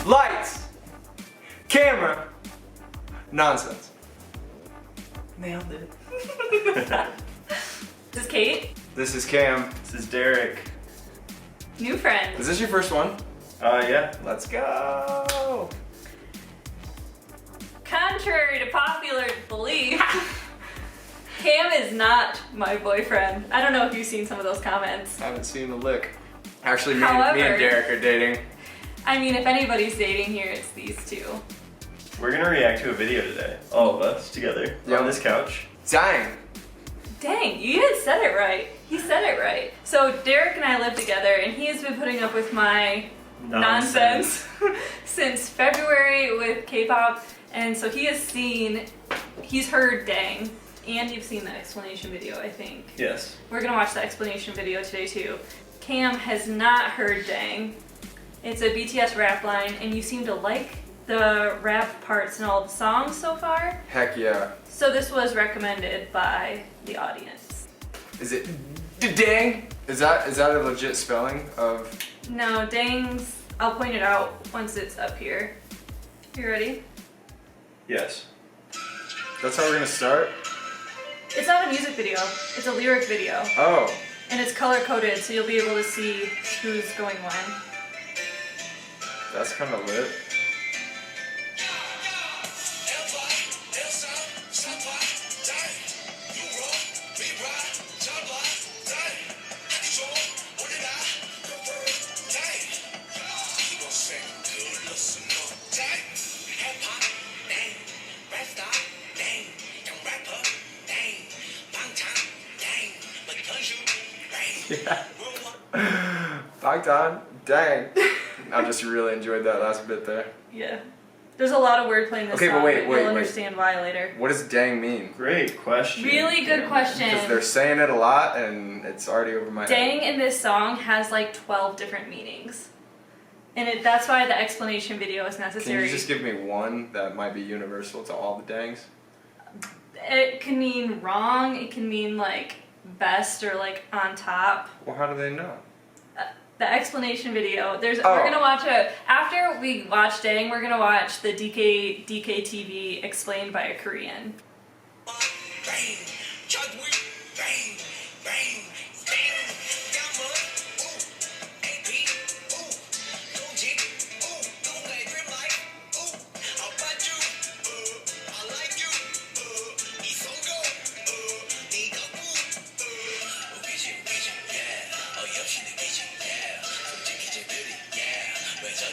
Lights, camera, nonsense. Nailed it. This is Kate. This is Cam. This is Derek. New friends. Is this your first one? Yeah. Let's go. Contrary to popular belief, Cam is not my boyfriend. I don't know if you've seen some of those comments. Haven't seen a lick. Actually, me However- and Derek are dating. I mean, if anybody's dating here, it's these two. We're gonna react to a video today. All of us together Yep. on this couch. Dang. Dang, you had said it right. He said it right. So Derek and I live together, and he has been putting up with my nonsense since February with K-pop. And so he's heard Dang, and you've seen the explanation video, I think. Yes. We're gonna watch the explanation video today too. Cam has not heard Dang. It's a BTS Rapline, and you seem to like the rap parts in all the songs so far. Heck yeah. So this was recommended by the audience. Is it dang? Is that a legit spelling of? No, Dang's, I'll point it out once it's up here. You ready? Yes. That's how we're gonna start? It's not a music video, it's a lyric video. Oh. And it's color coded, so you'll be able to see who's going when. That's kind of lit. Yeah. Bogdan, dang. I just really enjoyed that last bit there. Yeah. There's a lot of wordplay in this Okay, song, but wait. you'll understand why later. What does dang mean? Great question. Really good question. Because they're saying it a lot and it's already over my head. Dang in this song has like 12 different meanings. And that's why the explanation video is necessary. Can you just give me one that might be universal to all the dangs? It can mean wrong, it can mean like best or like on top. Well, how do they know? The explanation video, we're gonna watch after we watch Dang, we're gonna watch the DKDKTV explained by a Korean.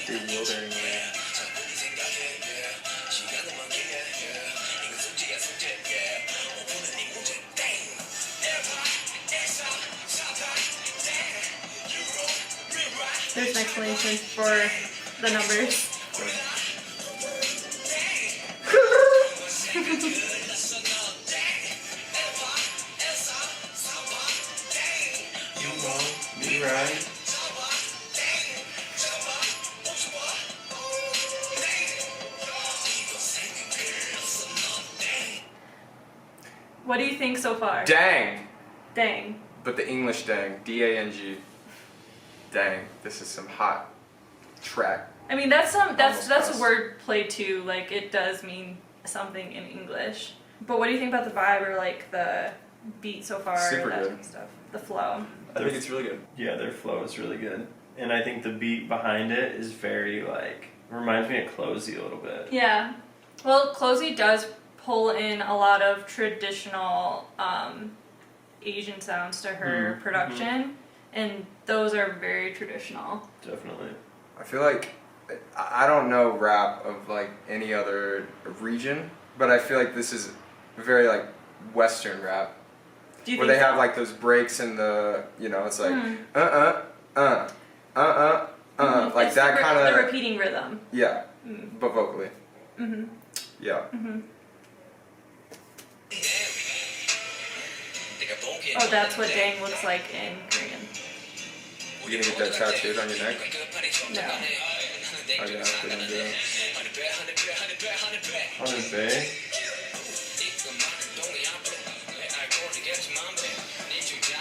Bewildering, man. There's an explanation for the numbers. You won't be right. What do you think so far? Dang. Dang. But the English dang, D-A-N-G. Dang, this is some hot track. I mean, that's Almost a us. word play too. Like it does mean something in English. But what do you think about the vibe or like the beat so far? Super that good. type of stuff. The flow. I think it's really good. Yeah, their flow is really good. And I think the beat behind it is very like, reminds me of Closey a little bit. Yeah. Well, Closey does pull in a lot of traditional Asian sounds to her production, and those are very traditional. Definitely. I feel like, I don't know rap of like any other region, but I feel like this is very like Western rap. Do you where think they have so? like those breaks in the, you know, it's like, like It's that kind the of, repeating rhythm. yeah, but vocally. Mm-hmm. Yeah. Mm-hmm. Oh, that's what Dang looks like in Korean. You gonna get that tattooed on your neck? No. Oh yeah, we're gonna do it. Hundred Bay.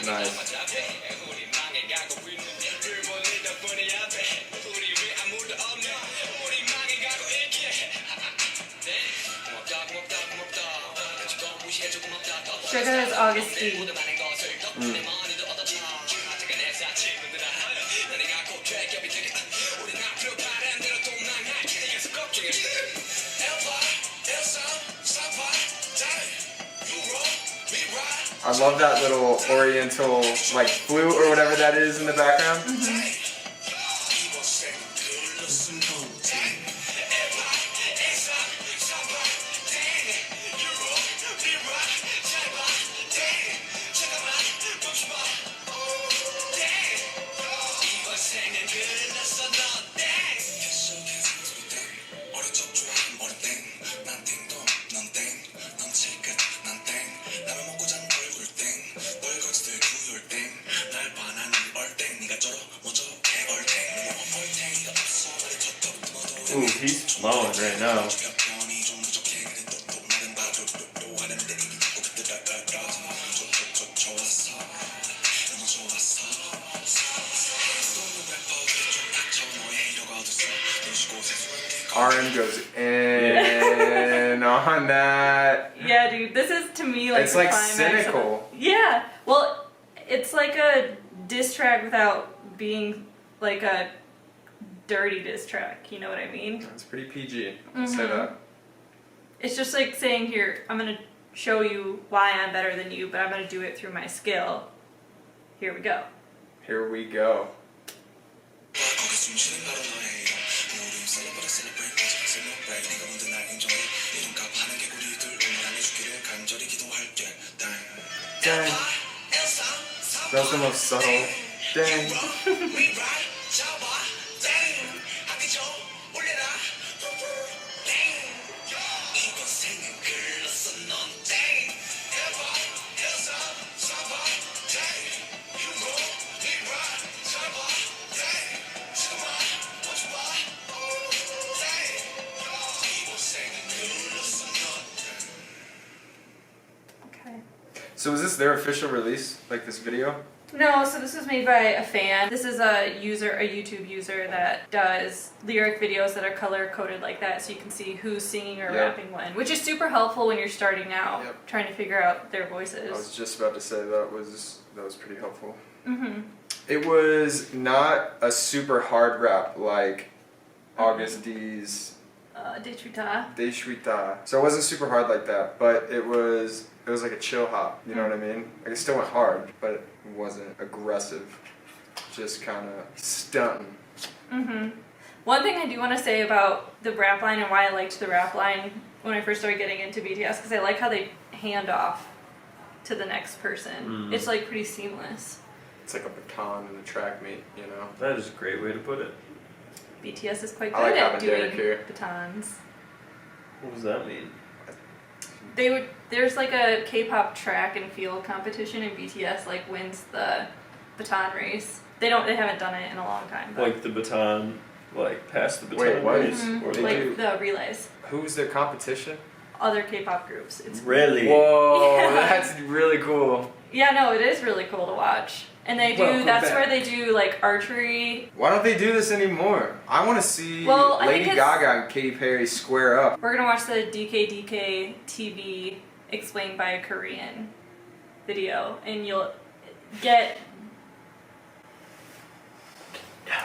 Nice. Suga is Augustine. I love that little oriental like flute or whatever that is in the background. Ooh, he's flowing right now. RM goes in on that. Yeah, dude, this is to me like It's the like climax cynical. Yeah, well, it's like a diss track without being like a dirty diss track, you know what I mean? It's pretty PG. Say that. It's just like saying, here, I'm gonna show you why I'm better than you, but I'm gonna do it through my skill. Here we go. Here we go. Dang. That's the most subtle. Dang. Okay. So is this their official release? Like this video? No, so this was made by a fan. This is a YouTube user that does lyric videos that are color coded like that, so you can see who's singing or rapping when, which is super helpful when you're starting out, trying to figure out their voices. I was just about to say that was pretty helpful. It was not a super hard rap like August D's Dechuita. So it wasn't super hard like that, but it was like a chill hop, you know what I mean? Like it still went hard, but it wasn't aggressive. Just kind of stunting. One thing I do want to say about the rap line and why I liked the rap line when I first started getting into BTS, because I like how they hand off to the next person. It's like pretty seamless. It's like a baton in a track meet, you know? That is a great way to put it. BTS is quite I like good at having Derek doing here. batons. What does that mean? There's like a K-pop track and field competition, and BTS like wins the baton race. They haven't done it in a long time. But Like the baton, like pass the baton Wait, what? race? Or They like do. the relays. Who's their competition? Other K-pop groups. It's Really? Whoa, Yeah. that's really cool. Yeah, no, it is really cool to watch. And they do, Welcome that's back. where they do like archery. Why don't they do this anymore? I want to see Well, I Lady think it's- Gaga and Katy Perry square up. We're gonna watch the DKDKTV explained by a Korean video, and you'll get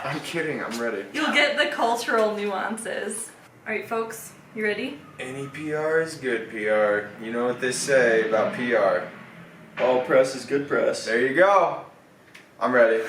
I'm kidding, I'm ready. the cultural nuances. All right, folks, you ready? Any PR is good PR. You know what they say about PR. All press is good press. There you go. I'm ready.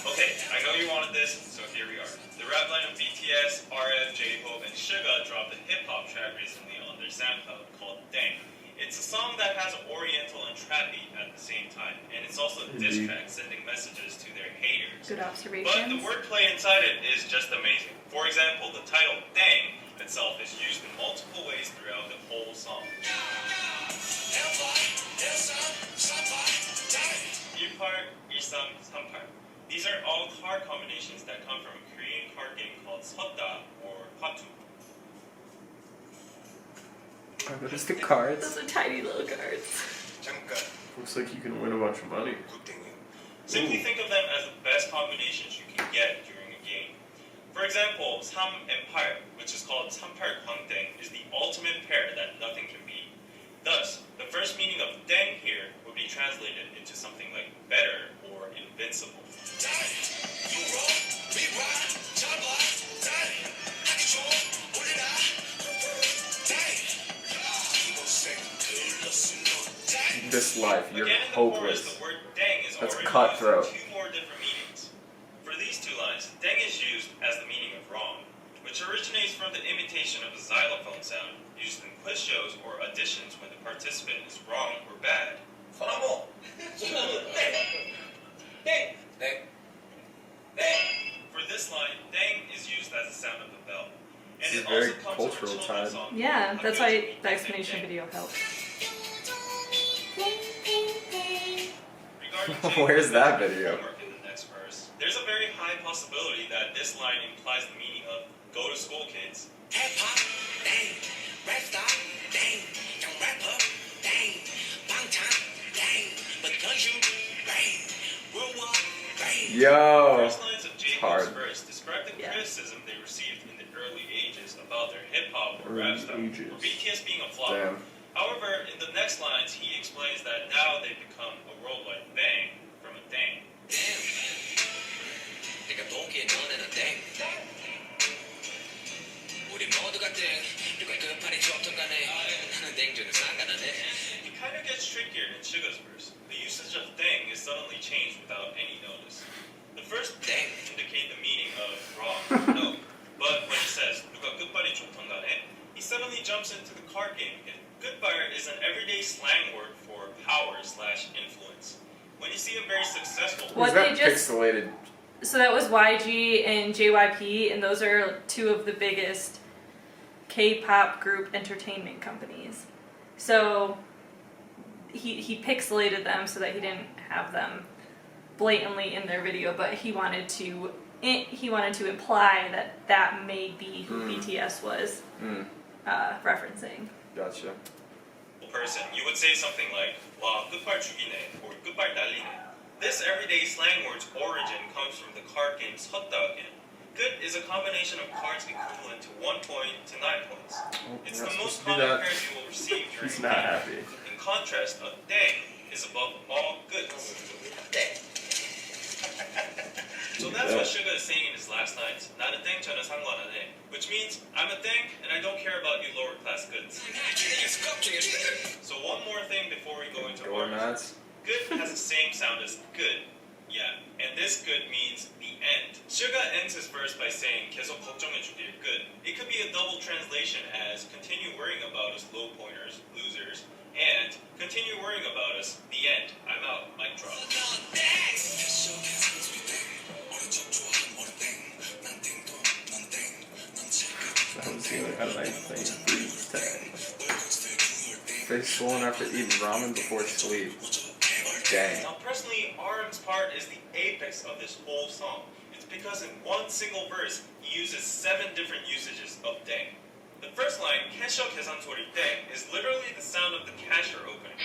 Okay, I know you wanted this, so here we are. The rap line of BTS, RM, J-Hope, and Suga dropped a hip-hop track recently on their SoundCloud called Dang. It's a song that has oriental and trap beat at the same time, and it's also a diss track sending messages to their haters. Good But observation. the wordplay inside it is just amazing. For example, the title Dang itself is used in multiple ways throughout the whole song. Yupar, Isam, Sampar. These are all card combinations that come from a Korean card game called Sota or Hatu. Are those the cards? Those are tiny little cards. Looks like you can win a bunch of money. Simply think of them as the best combinations you can get during a game. For example, 3 and 8, which is called 38 광땡, is the ultimate pair that nothing can beat. Thus, the first meaning of 땡 here would be translated into something like better or invincible. This life, you're Again, in the chorus, hopeless. the word 땡 is That's already cutthroat. used in 2 more different meanings. For these 2 lines, 땡 is used as the meaning of wrong, which originates from the imitation of a xylophone sound used in quiz shows or auditions when the participant is wrong or bad. 서나모. 땡. 땡. 땡. For this line, 땡 is used as the sound of the bell. And This is it very also comes cultural from a children's time. song. Yeah, that's I'm why going to the repeat explanation 땡. video helped. Regarding Where's that video? homework in the next verse, there's a very high possibility that this line implies the meaning of go to school, kids. 힙합 땡. 랩스타 땡. 형 래퍼 땡. 방탄 땡. But don't you 땡. Worldwide 땡. Yo! First lines of J-Hope's hard. verse describe the Yeah. criticism they received in the early ages about their hip-hop or Early rap style, ages. or BTS being a flop. Damn. However, in the next lines, he explains that now they've become a worldwide bang from a dang. 땡. 내가 보기에 너네는 땡. 우리 모두가 땡. 누가 끝판이 좋던 간에 나는 땡주는 상관하네. It kind of gets trickier in Suga's verse. The usage of dang is suddenly changed without any notice. The first dang indicate the meaning of wrong or no, but when he says 누가 끝발이 좋던 간에, he suddenly jumps into the card game again. Goodbar is an everyday slang word for power/influence. When you see a very successful What Is that they just- pixelated? So that was YG and JYP, and those are 2 of the biggest K-pop group entertainment companies. So he pixelated them so that he didn't have them blatantly in their video, but he wanted to imply that that may be who BTS was referencing. Gotcha. person, you would say something like 와 끝발 죽이네 or 끝발 날리네. This everyday slang word's origin comes from the card game 섰다 again. Good is a combination of cards equivalent to 1 point to 9 points. It's you're the not most supposed to do common that. pair you will receive during He's a not game. happy. In contrast, a dang is above all goods. So that's what Suga is saying in his last lines. 나는 땡 저는 상관 안 해. Which means I'm a 땡 and I don't care about you lower class goods. So one more thing before we go into Doormats. Good has the same sound as good. Yeah, and this good means the end. Suga ends his verse by saying 계속 걱정해주길 good. It could be a double translation as continue worrying about us low pointers, losers, and continue worrying about us, the end. I'm out, mic drop. Sounds like I like playing freeze tag. Face swollen after eating ramen before sleep. Dang. Now, personally, RM's part is the apex of this whole song. It's because in one single verse, he uses 7 different usages of dang. The first line, 캐셔 계산소리 땡, is literally the sound of the cashier opening,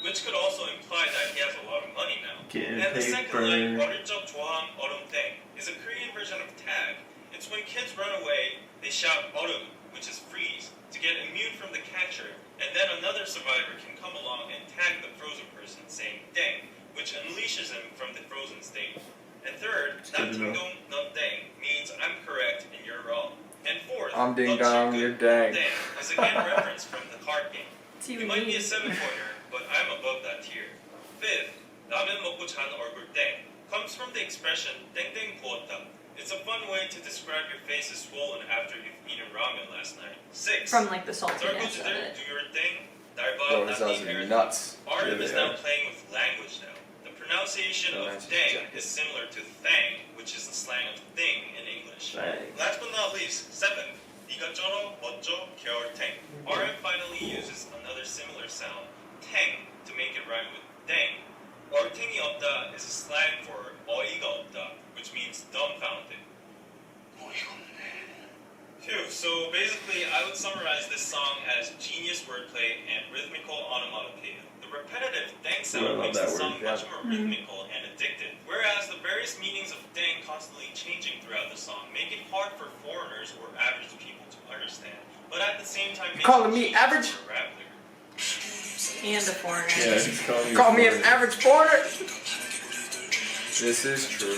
which could also imply that he has a lot of money now. Getting And the second paper. line, 어릴 적 좋아함 얼음 땡, is a Korean version of tag. It's when kids run away, they shout 얼음, which is freeze, to get immune from the catcher, and then another survivor can come along and tag the frozen person, saying 땡, which unleashes him from the frozen state. And third, good to know. 나띵동 너 땡 means I'm correct and you're wrong. And fourth, I'm ding 너 dong, 지금 you're dang. 땡 is again reference from the card game. See You what might be a mean? 7-pointer, but I'm above that tier. Fifth, 라면 먹고 잔 얼굴 땡 comes from the expression 땡땡 부었다. It's a fun way to describe your face is swollen after you've eaten ramen last night. Sixth, From like the saltiness of 썰구지들 it. do your thing. 날 Bro, 봐, his 나 eyes 네 are 해를 nuts. RM Yeah, is they now are. playing with language now. The pronunciation of Nice. dang is similar to thang, which is the slang of thing in English. Thang. Last but not least, seventh, 네가 쩔어, 멋져, 겨울탱. RM finally uses another similar sound, 탱, to make it rhyme with dang. 얼탱이 없다 is a slang for 어이가 없다, which means dumbfounded. Phew, so basically I would summarize this song as genius wordplay and rhythmical onomatopoeia. The The repetitive dang Ooh, I sound love makes that the word, song yeah. much more rhythmical and addictive, whereas the various meanings of dang constantly changing throughout the song make it hard for foreigners or average people to understand, but at the same time make Calling it me changes average? for a rap lyric. And a foreigner. Yeah, he's calling Call me an average foreigner. This is true.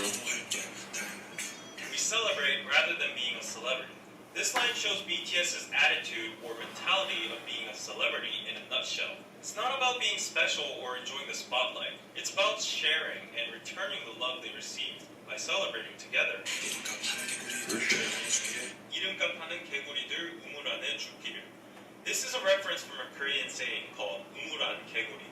We celebrate rather than being a celebrity. This line shows BTS's attitude or mentality of being a celebrity in a nutshell. It's not about being special or enjoying the spotlight. It's about sharing and returning the love they received by celebrating together. For sure. 이름값 하는 개구리들 우물안에 죽기를. This is a reference from a Korean saying called 우물안 개구리,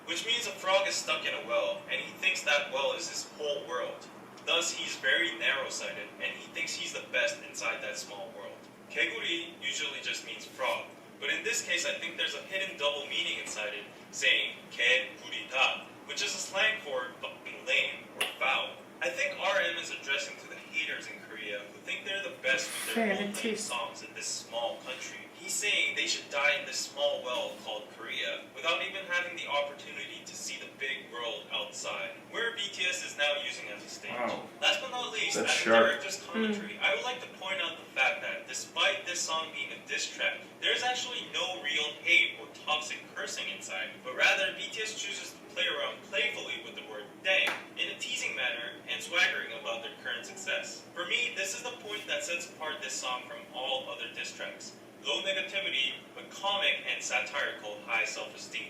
which means a frog is stuck in a well and he thinks that well is his whole world. Thus, he's very narrow-sighted, and he thinks he's the best inside that small world. 개구리 usually just means frog, but in this case, I think there's a hidden double meaning inside it, saying 개구리다, which is a slang for fucking lame or foul. I think RM is addressing to the haters in Korea who think they're the best with their old lame songs in this small country. He's saying they should die in this small well called Korea without even having the opportunity to see the big world outside, where BTS is now using as a stage. Wow. Last but not least, That's as a sharp. director's commentary, I would like to point out the fact that despite this song being a diss track, there's actually no real hate or toxic cursing inside, but rather BTS chooses to play around playfully with the word dang in a teasing manner and swaggering about their current success. For me, this is the point that sets apart this song from all other diss tracks. Low negativity, but comic and satirical high self-esteem.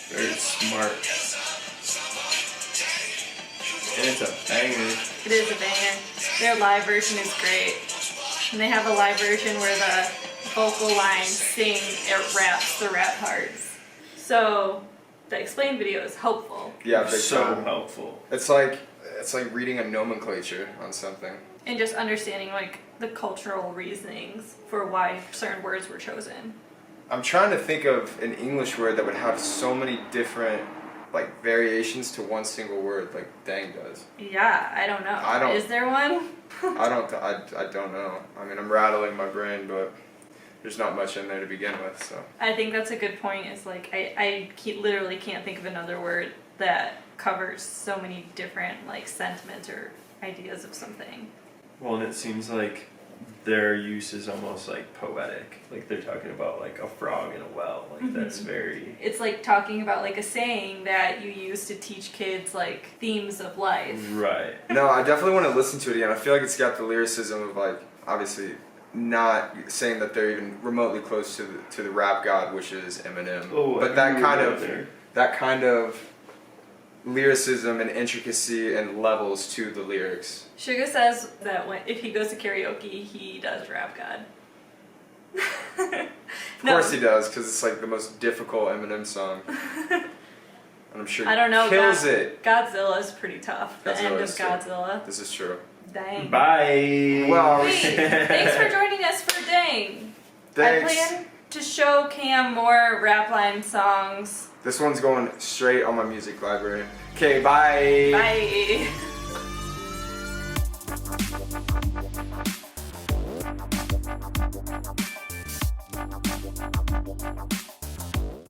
Very smart. And it's a banger. It is a banger. Their live version is great. And they have a live version where the vocal lines sing, it raps the rap parts. So the explain video is helpful. Yeah, big So time. helpful. It's like reading a nomenclature on something. And just understanding like the cultural reasonings for why certain words were chosen. I'm trying to think of an English word that would have so many different like variations to one single word, like dang does. Yeah, I don't know. I don't- Is there one? I don't know. I mean, I'm rattling my brain, but there's not much in there to begin with. So I think that's a good point. Is like literally can't think of another word that covers so many different like sentiments or ideas of something. Well, and it seems like their use is almost like poetic. Like they're talking about like a frog in a well. Like that's very. It's like talking about like a saying that you use to teach kids like themes of life. Right. no, I definitely want to listen to it again. I feel like it's got the lyricism of like obviously not saying that they're even remotely close to the rap god, which is Eminem. Oh, but I that agree kind with of there. that kind of lyricism and intricacy and levels to the lyrics. Suga says that if he goes to karaoke, he does rap god. Of course he does, because it's like the most difficult Eminem song. And I'm sure I don't know. he kills it. Godzilla's pretty tough. The end of is true. Godzilla. This is true. Dang. Bye. Well, Hey, thanks for joining us for Dang. Thanks. I plan to show Cam more Rapline songs. This one's going straight on my music library. Okay, bye. Bye.